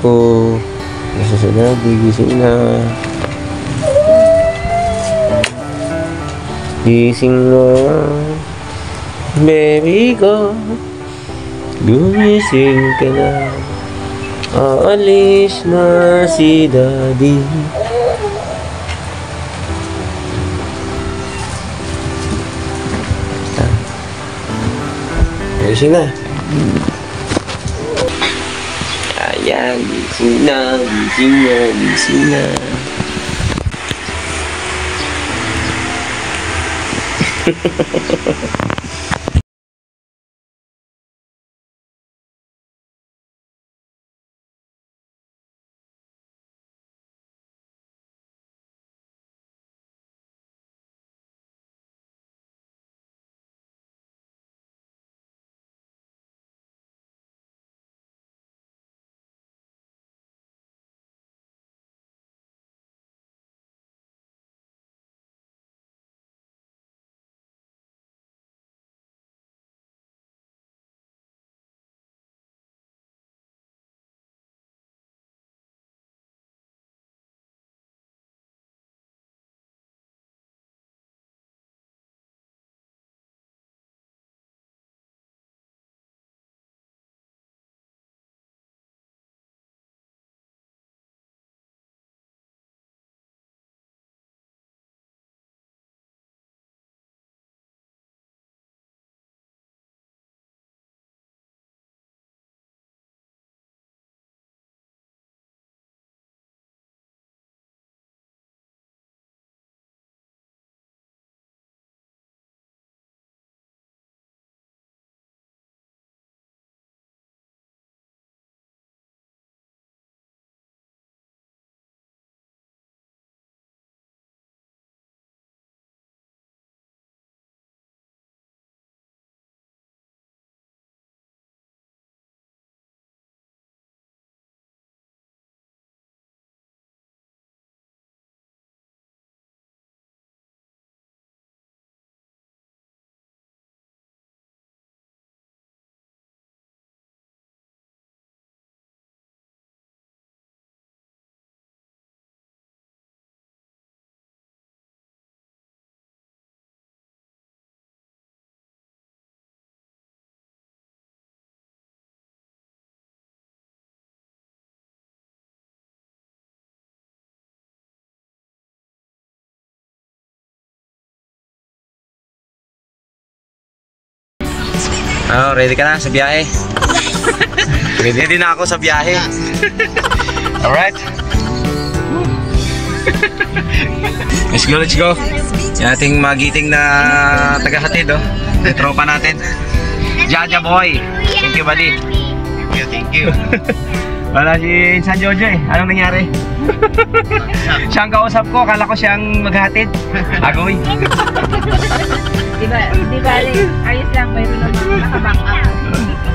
ko. Nasa sinabi, gising na. Gising na. Baby ko, gumising ka na. Aalis na si Daddy. Gising na. Ayan, gising na, gising na, gising na. Oh, ready ka na sa biyahe? Ready na ako sa biyahe. Alright. Let's go, let's go. Yung ating magiting na tagahatid, oh. Yung tropa natin. Jaja boy. Thank you, buddy. Thank you. Wala si San Jojo eh. Anong nangyari? Siyang kausap ko, akala ko siyang maghatid. Agoy. Di ba, ayos lang, mayroon naman naka-back up.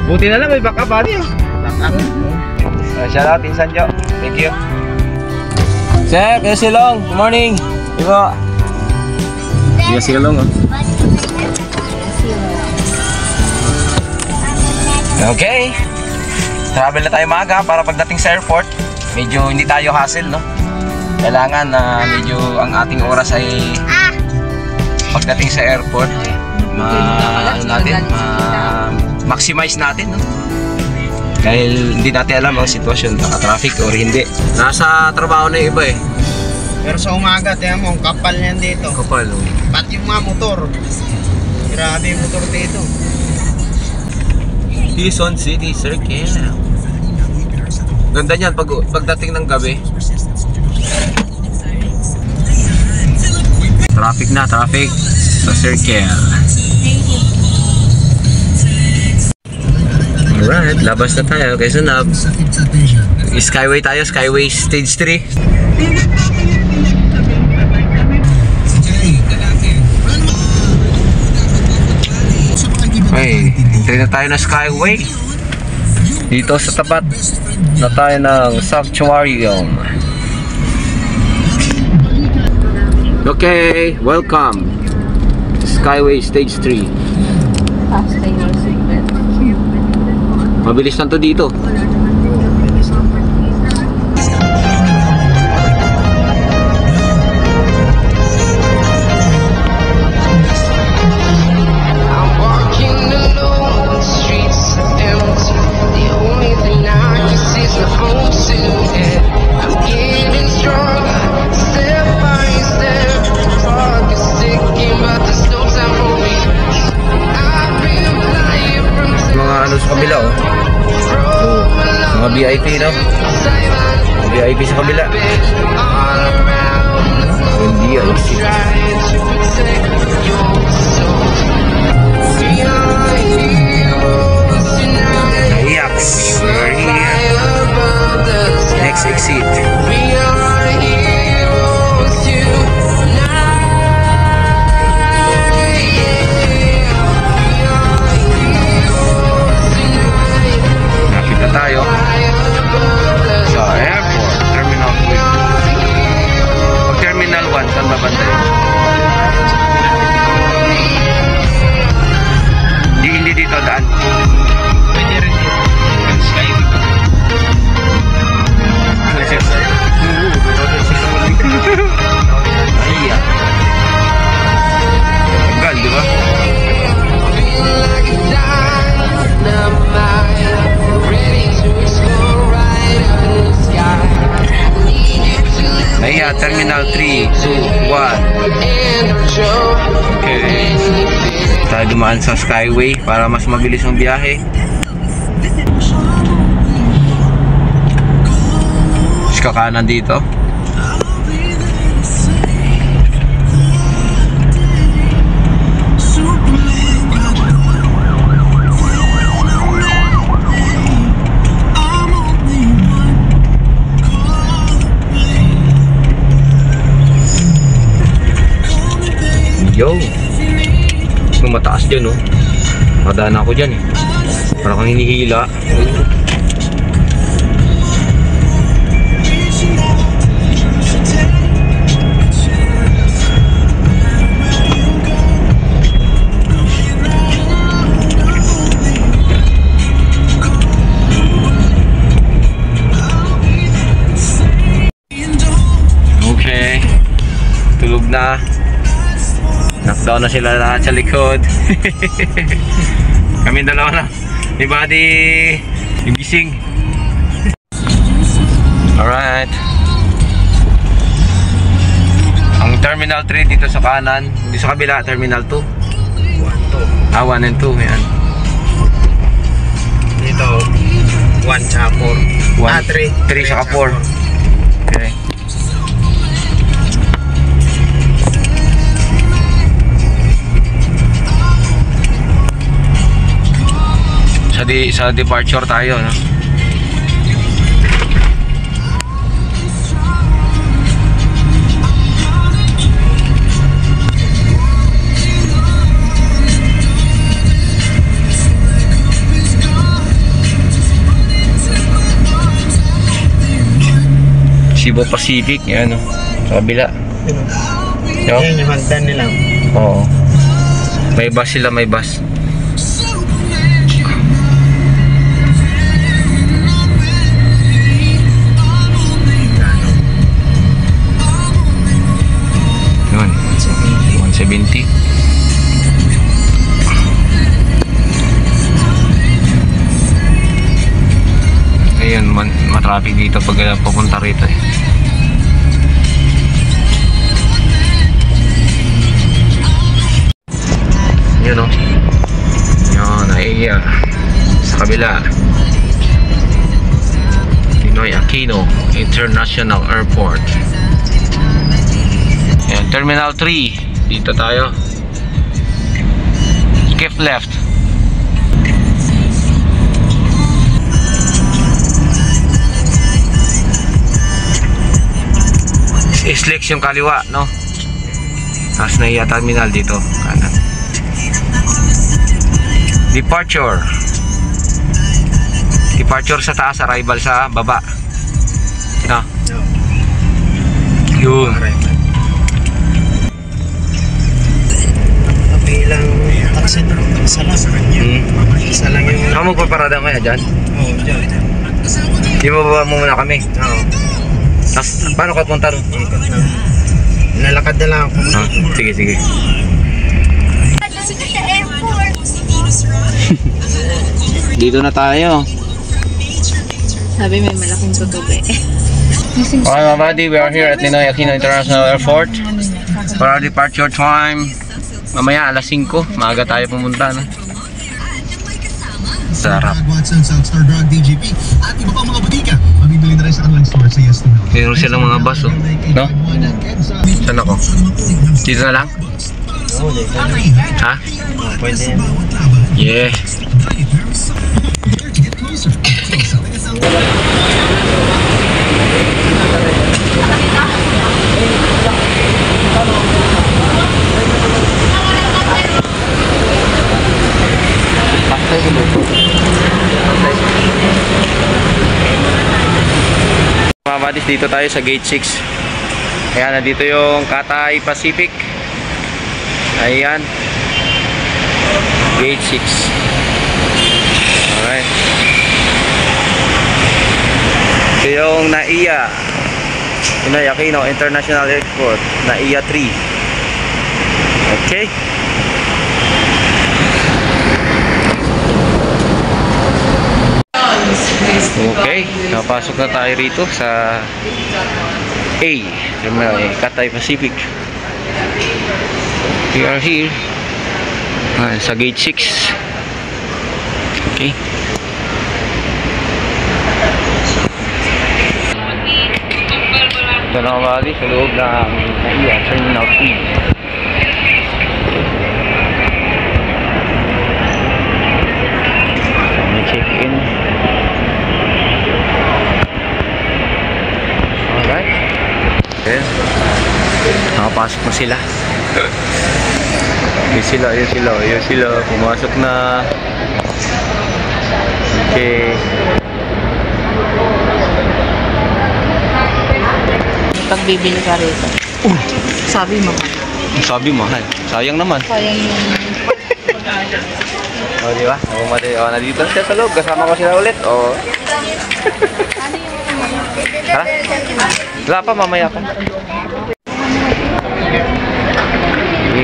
Buti na lang, may back up, buddy. Back up. Shout out, Insan Jo. Thank you. Sir, Kuya Silong, good morning. Ibo. Kuya Silong, oh. Okay. Travel na tayo maaga para pagdating sa airport, medyo hindi tayo hassle, no? Kailangan na medyo ang ating oras ay pagdating sa airport, maximize natin, no? Dahil hindi natin alam ang sitwasyon, naka-traffic or hindi. Nasa trabaho na yung iba eh. Pero sa umaga, tiyan mo, ang kapal niyan dito. Kapal, oh. Pati yung mga motor. Grabe yung motor dito. Quezon City Circle. Ganda niyan pagdating ng gabi. Traffic na, traffic sa Circle. Alright, labas na tayo. Quezon up. Skyway tayo, Skyway Stage 3. Ay, hintay na tayo na Skyway. Dito sa tapat na tayo ng Sanctuarium. Okay, welcome Skyway Stage 3. Mabilis lang to dito. Naiyak. We're here. Next exit. Lapit na tayo sa airport. Terminal 2. Terminal 1. Saan babanda yun? Hindi dito daan. Pwede rin dito. Skyway pa. Iya. Tagal, di ba? Iya, Terminal 3, 2, 1. Okay. Tayo dumaan sa Skyway para mas mabilis ang biyahe. Kakanan dito. Yo. Kung mataas dyan, oh. Madaan ako dyan, eh. Parang kang hinihila. Na knockdown na sila lahat sa likod. Kami dalawa na ni Buddy yung gising. Alright, ang Terminal 3 dito sa kanan, dito sa kabila Terminal 2. 1 and 2 yan. Dito 1 tsaka 4. 3 tsaka 4. Okay. Sa departure tayo, no? Cebu Pacific, yan, no? Sa kabila. Yan yung hagdan nila. Oo. May bus sila, may bus. Yun, 170. Ayun, matraffic dito pag pupunta rito, eh. Yun, o. Yun, ay sa kabila. Ninoy Aquino International Airport. Yan, Terminal 3. Dito tayo. Skip left. Islex yung kaliwa, no? Tapos naiya terminal dito, kanan. Departure. Departure sa taas, arrival sa baba. No? Yun. Bilang taxi doon, isa lang. Isa lang yung... Kamu magpaparada kaya dyan? Oo, dyan. Di ba baba mo muna kami? Oo. Tapos, paano ka punta ron? Ikot lang. Nalakad na lang ako. Ah, sige, sige. Dito na tayo. Sabi may malaking tutubi. Okay, mga buddy, we are here at Ninoy Aquino International Airport for our departure time. Mamaya alas 5, maaga tayo pumunta, no? Sarap. Watson, Southstar Drug, DGP at iba pang mga butika. nabibili na rin sa online store sa Yes to Health. Meron silang mga bus, oh. No? Saan ako? Dito na lang? Ha? Pwede yan. Yeah. Mga buddies, dito tayo sa gate 6. Ayan, nandito yung Cathay Pacific. Ayan, gate 6. Alright. Ito yung NAIA Ninoy Aquino International Airport, NAIA 3. Okay. Okay, napasok na tayo rito sa A, Cathay Pacific. We are here sa gate 6. Okay. Ito na kamali sa loob ng NAIA Terminal 3. May check-in. Alright. Okay. Nakapasok na sila. Yun sila. Pumasok na. Okay. Pag bibili ka rito. Sabi mo. Sabi mahal. Sayang naman. Sayang yung... O, di ba? Nandito siya sa loob. Kasama ko sila ulit. O. Ha? Wala pa, mamaya pa.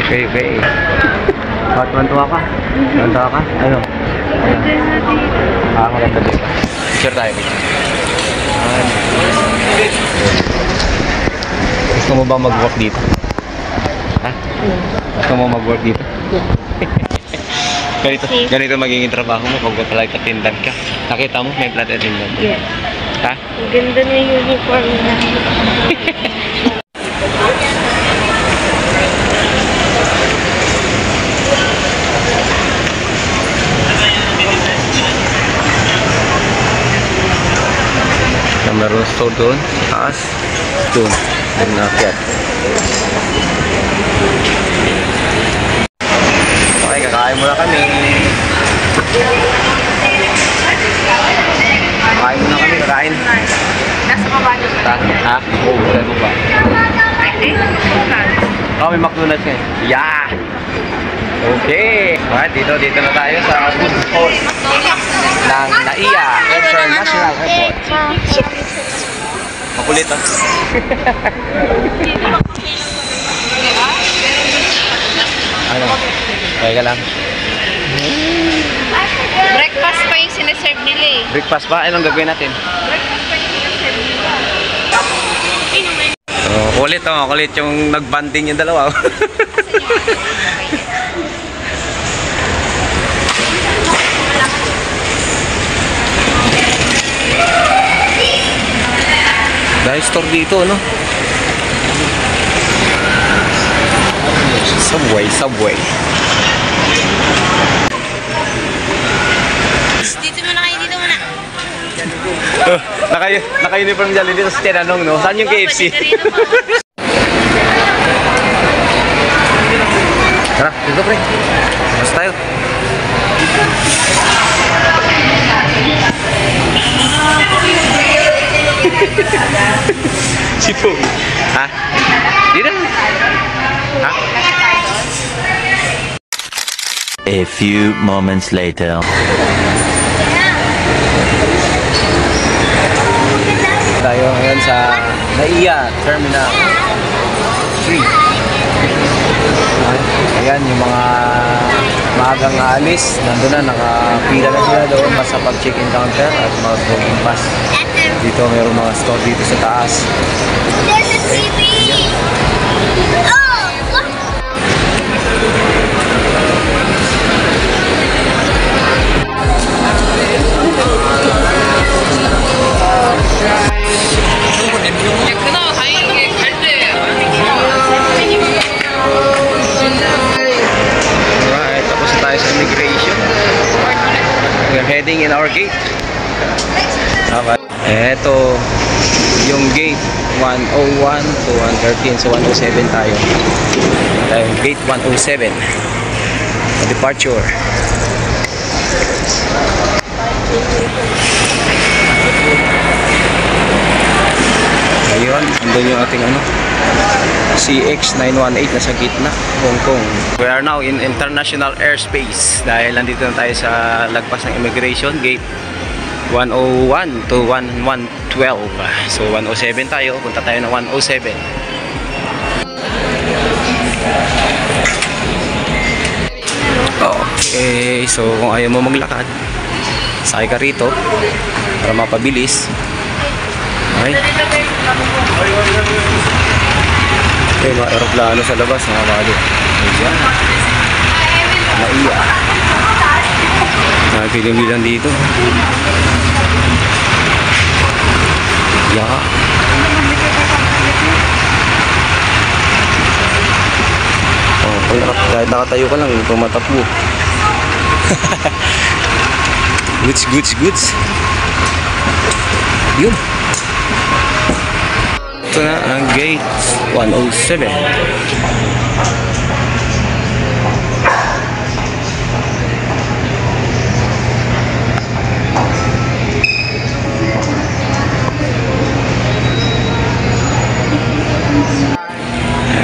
Okay. Bakit mantuwa ka? Mantuwa ka? Ano? Maganda dito. Picture tayo. Gusto mo ba mag-work dito? Ha? Gusto mo mag-work dito? Ganito magiging trabaho mo pag flight attendant ka. Nakita mo may flight attendant. Yes. Ha? Ang ganda na yung uniform na. Meron store doon, taas, doon, nakyat. Okay, kakain muna kami. Kakain. Nasa baba niyo ba? Ha? Oo, sa baba. Ay, Oh, may McDonald's ngayon. Yeah! Okay. Alright, dito na tayo sa food hall ng NAIA International Airport. Makulit, ah. Ano? Okay ka lang. breakfast pa yung sinaserve nila eh. Breakfast ba? Anong gagawin natin? Breakfast pa yung sinaserve nila. Kulit, oh. Kulit yung nagbanding yung dalawa. Dahil store dito, no? Subway. Dito muna kayo, dito muna. Naka-uniform dyan dito sa tinanong, no? Saan yung KFC? Tara, dito pre. Mas tayo. Sipo. Ha? Dito. Ha? A few moments later. Tayo ngayon sa NAIA Terminal 3. Ayan, yung mga maagang aalis, nandun na, nakapila na sila doon sa pag-check-in counter at mga boarding pass. Dito mayroong mga store dito sa taas. heading in our gate. Eto yung gate 101 to 113. So 107 tayo. Gate 107. Departure. Ayun, andun yung ating CX-918 na sa gitna, Hong Kong. We are now in international airspace dahil nandito na tayo sa lagpas ng immigration gate 101 to 1112. So 107 tayo, punta tayo ng 107. Okay, so kung ayaw mo maglakad, sakay ka rito para mapabilis. Okay. Okay, mga aeroplano sa labas, mga bali. Ayan. Naiya. Nagpiling-bilang dito. Yeah. Oh, kahit nakatayo ka lang, tumatakbo. Goods. Yun. Ito na ang gate 107.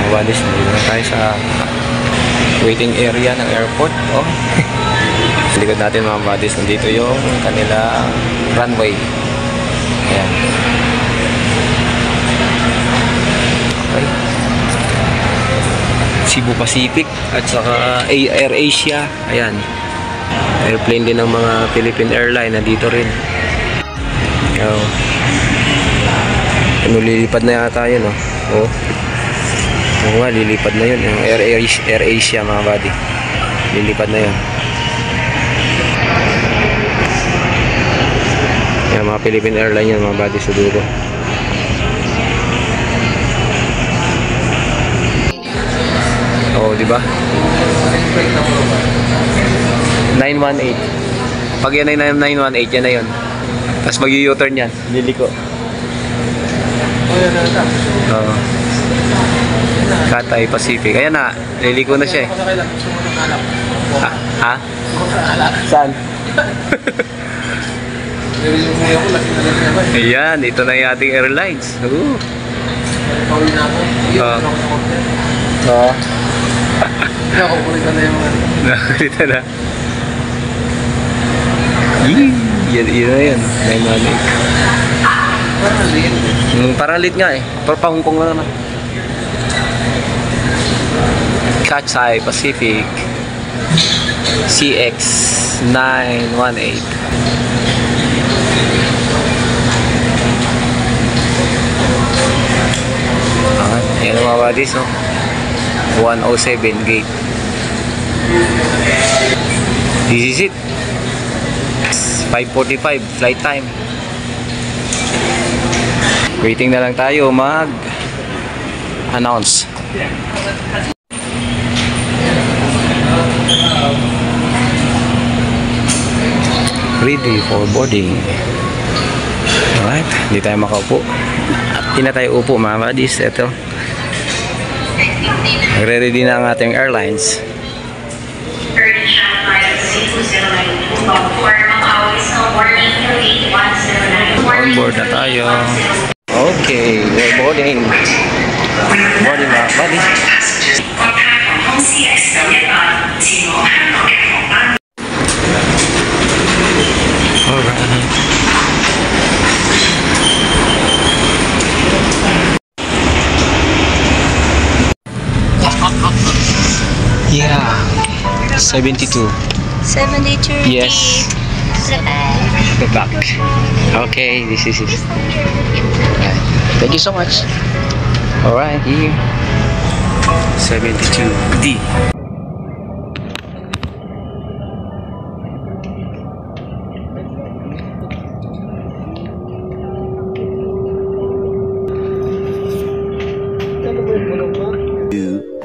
Walis, nandito na tayo sa waiting area ng airport. Oh. Sa likod natin mga buddies, nandito yung kanilang runway. Ayan. Okay. Cebu Pacific at saka Air Asia. Ayan. Airplane din ng mga Philippine Airlines nandito rin. Ano, lilipad na yata yun, oh. Oh. Oo nga, lilipad na yun. Yung Air Asia mga buddy. Lilipad na yun. Yan, mga Philippine Airlines yan mga buddy sa dulo. Oo, diba? 918. Pag yan ay 918, yan na yun. Tapos mag-u-turn yan. Liliko. Oo. Cathay Pacific. Ayan na, liliko na siya eh. Ha? Saan? Ayan, ito na yung ating airlines. Nakulita na. Yan na yan. Parang lit nga eh. Pero pa Hong Kong lang naman. Cathay Pacific CX-918. Yan ang mga buddies, no? 107 gate. This is it. 5:45 flight time. Waiting na lang tayo mag-announce. Ready for boarding. Alright, hindi tayo makaupo. Hindi na tayo upo mga buddies. Ito, nagre-ready na ang ating airlines. On board na tayo. Okay, we're boarding. Boarding mga buddies. Yeah, 72. 72. Yes. The back. Okay, this is it. Right. Thank you so much. Alright, here. 72D.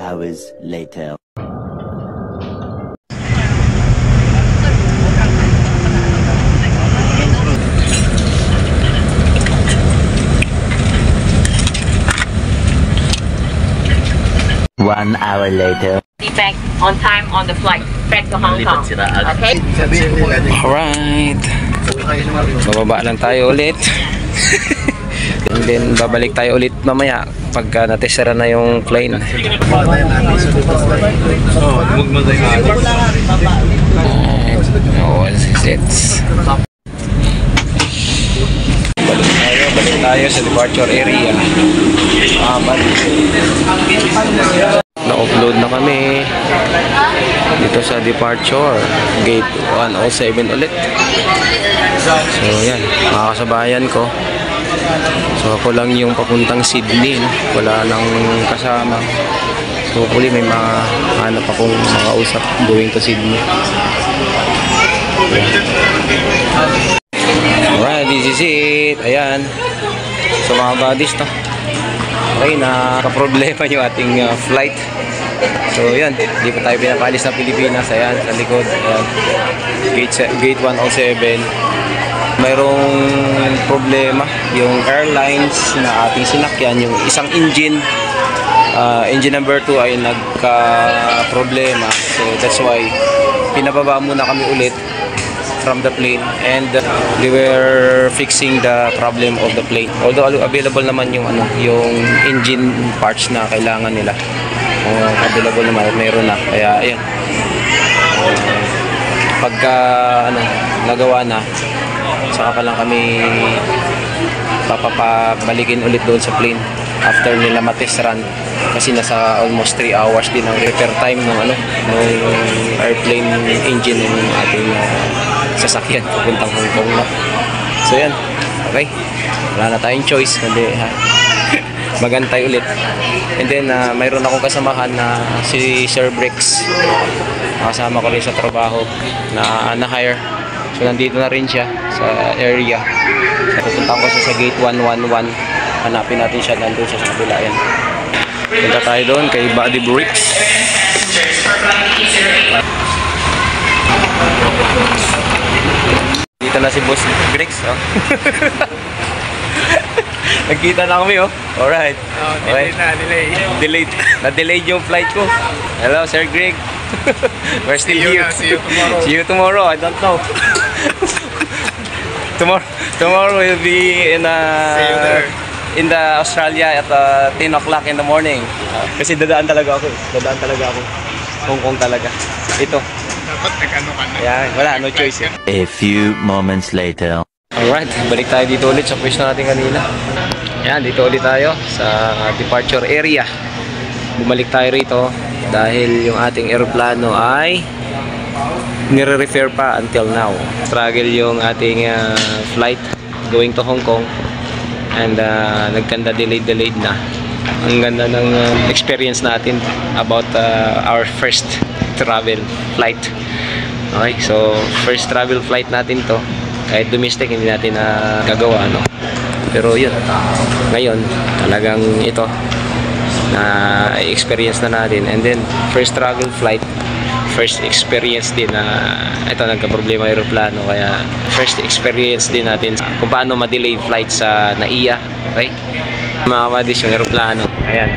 Hours later. 1 hour later. Back on time on the flight back to Hong Kong. Okay? Alright. Bababa lang tayo ulit. And then babalik tayo ulit mamaya pagka natesera na yung plane. Once it sets. Balik tayo sa departure area. Na-upload na kami dito sa departure gate 107 ulit. So yan, makakasabayan ko. So ako lang yung papuntang Sydney, wala nang kasama. So hopefully may hanap akong makausap going to Sydney. Alright, this is it. Ayan. So mga buddies, no? Okay, nakaproblema yung ating flight. So yan, hindi pa tayo pinapalis ng Pilipinas. Ayan, sa likod. Ayan. Gate 107. Mayroong problema yung airlines na ating sinakyan, yung isang engine number 2 ay nagka-problema. So that's why pinababa muna kami ulit from the plane, and they were fixing the problem of the plane. Although available naman yung yung engine parts na kailangan nila. Available naman, mayroon na. Kaya ayan. Pagka nagawa na, saka pa lang kami papabalikin ulit doon sa plane after nila matest run, kasi nasa almost 3 hours din ang repair time ng airplane engine ng ating sasakyan papuntang Hong Kong na. So yan, okay, wala na tayong choice kundi magantay ulit. And then mayroon akong kasamahan na si Sir Bricks, kasama ko rin sa trabaho na-hire. So nandito na rin siya sa area. Pupunta ko sa gate 111. Hanapin natin siya nandun sa kabila. Yan. Punta tayo doon kay Buddy Bricks. Dito na si Boss Bricks. Oh. Nagkita na kami, oh. Alright. Okay. Delayed. Na-delayed yung flight ko. Hello, Sir Greg. We're still here. See you tomorrow. See you tomorrow. I don't know. Tomorrow we'll be in the Australia at 10 o'clock in the morning. Kasi dadaan talaga ako. Hong Kong talaga. Ito. Dapat nag-ano ka na. Yeah, wala, no choice. A few moments later. Alright, balik tayo dito ulit sa pwesto natin kanina. Yan, dito ulit tayo sa departure area. Bumalik tayo rito dahil yung ating eroplano ay nire-repair pa until now. Struggle yung ating flight going to Hong Kong, and nagkanda delayed na. Ang ganda ng experience natin about our first travel flight. Okay, so first travel flight natin to. Kahit domestic hindi natin gagawa, no? Pero yun, ngayon talagang ito na experience na natin. And then first travel flight, first experience din na ito, nagka-problema yung aeroplano, kaya first experience din natin kung paano ma-delay flight sa NAIA. Okay, mga kamadis, yung aeroplano. Ayan,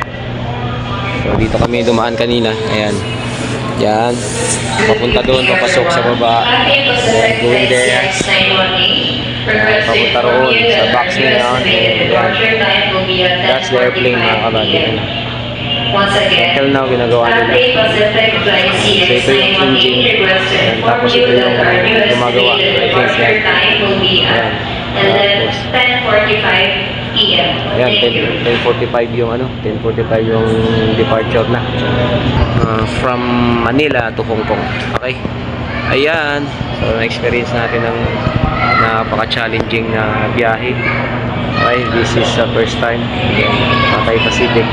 so dito kami dumaan kanina. Ayan, yan, papunta doon, papasok sa baba, going there, papunta roon sa box nila. That's the airplane, mga kamadis. Until now, ginagawa nila. So ito yung engine, and tapos ito yung gumagawa. I think yan. Ayan, 10:45 yung 10:45 yung departure na from Manila to Hong Kong. Okay, ayan, so na-experience natin ng napaka-challenging na biyahe. Okay, this is the first time Cathay Pacific.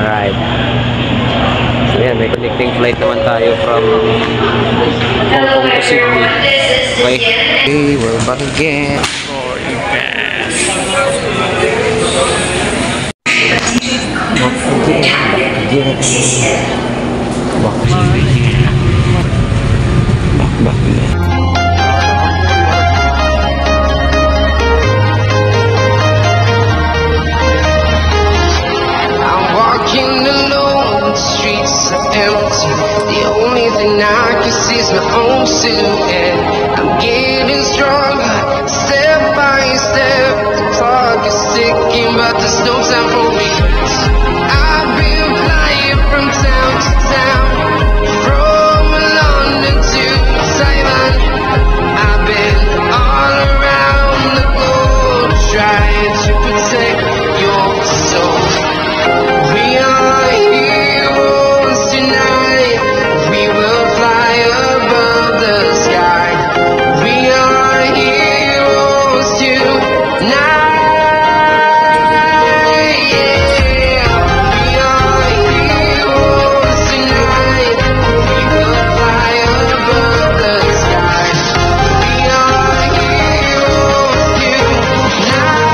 Alright, so yan, may connecting flight naman tayo from Hong Kong to Sydney. Okay, we're back again. I'm walking close to the end. I'm getting stronger, step by step. The clock is ticking, but there's no time for regrets. I've been flying from town to town, from London to Taiwan. I've been all around the globe trying to protect your soul. We are heroes tonight. We will fly above the sky. We are heroes tonight. Yeah. We are heroes tonight. We will fly above the sky. We are heroes tonight.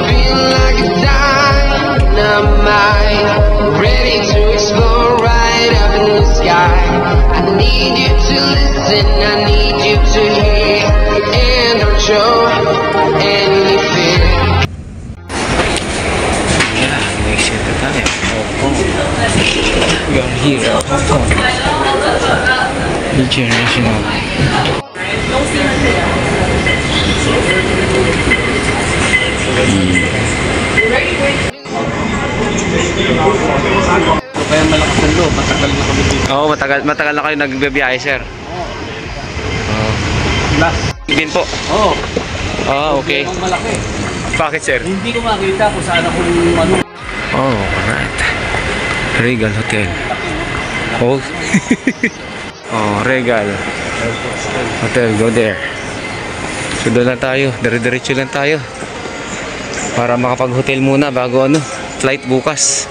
Feel like a dynamite, ready to explore right up in the sky. I need you to listen, I need you to hear, and don't show any fear. Yeah, next year na tayo. We are here at Hong Kong International. Kaya malakas ang loob, matagal na kami dito. Oo, matagal na kayo nagbibiyahe, sir. Last. Din po. Oo. Ah, okay. Ang malaki. Bakit, sir? Hindi ko makita kung saan ako ano. Oh, alright. Regal Hotel. Oh. Oh, Regal Hotel. Go there. So doon lang tayo. Dire-diretso lang tayo. Para makapag-hotel muna bago ano, flight bukas.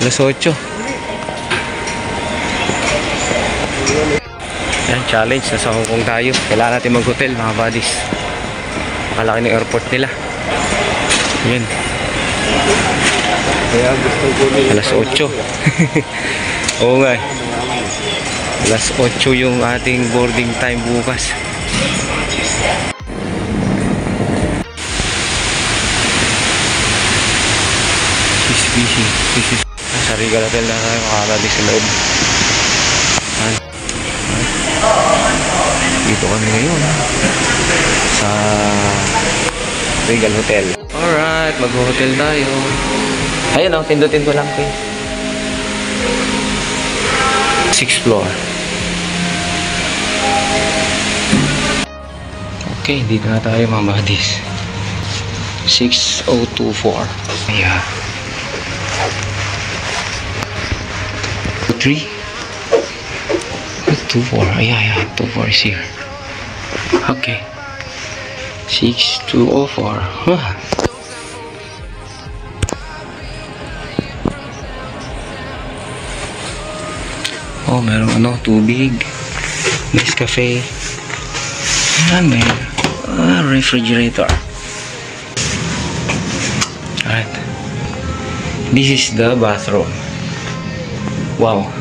Alas 8. Yan, challenge. Nasa Hong Kong tayo. Kailangan natin mag-hotel, mga buddies. Makalaki ng airport nila. Yan. Kaya gusto ko Alas 8. Oo nga. Alas 8 yung ating boarding time bukas. She's busy. Sa Regal Hotel na tayo makakabalik sa loob. Yan. Dito kami ngayon sa Regal Hotel. Alright, mag-hotel tayo. Ayun o, pindutin ko lang ko. 6th floor. Okay, dito na tayo mga buddies. 6024. Yeah. 3 24. Yeah, 24 is here. Okay. 6204. Huh. Oh, merong ano, tubig, Nescafe, and may refrigerator. Alright, this is the bathroom. Wow,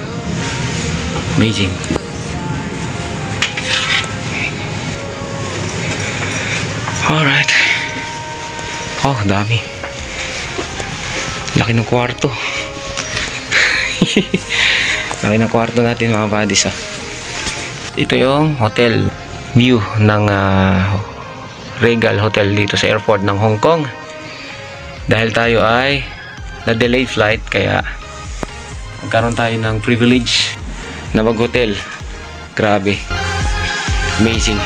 amazing. Alright. Oh, dami. Laki ng kwarto. Laki ng kwarto natin mga buddies. Ito yung hotel view ng Regal Hotel dito sa airport ng Hong Kong. Dahil tayo ay na-delay flight, kaya magkaroon tayo ng privilege na mag-hotel. Grabe. Amazing.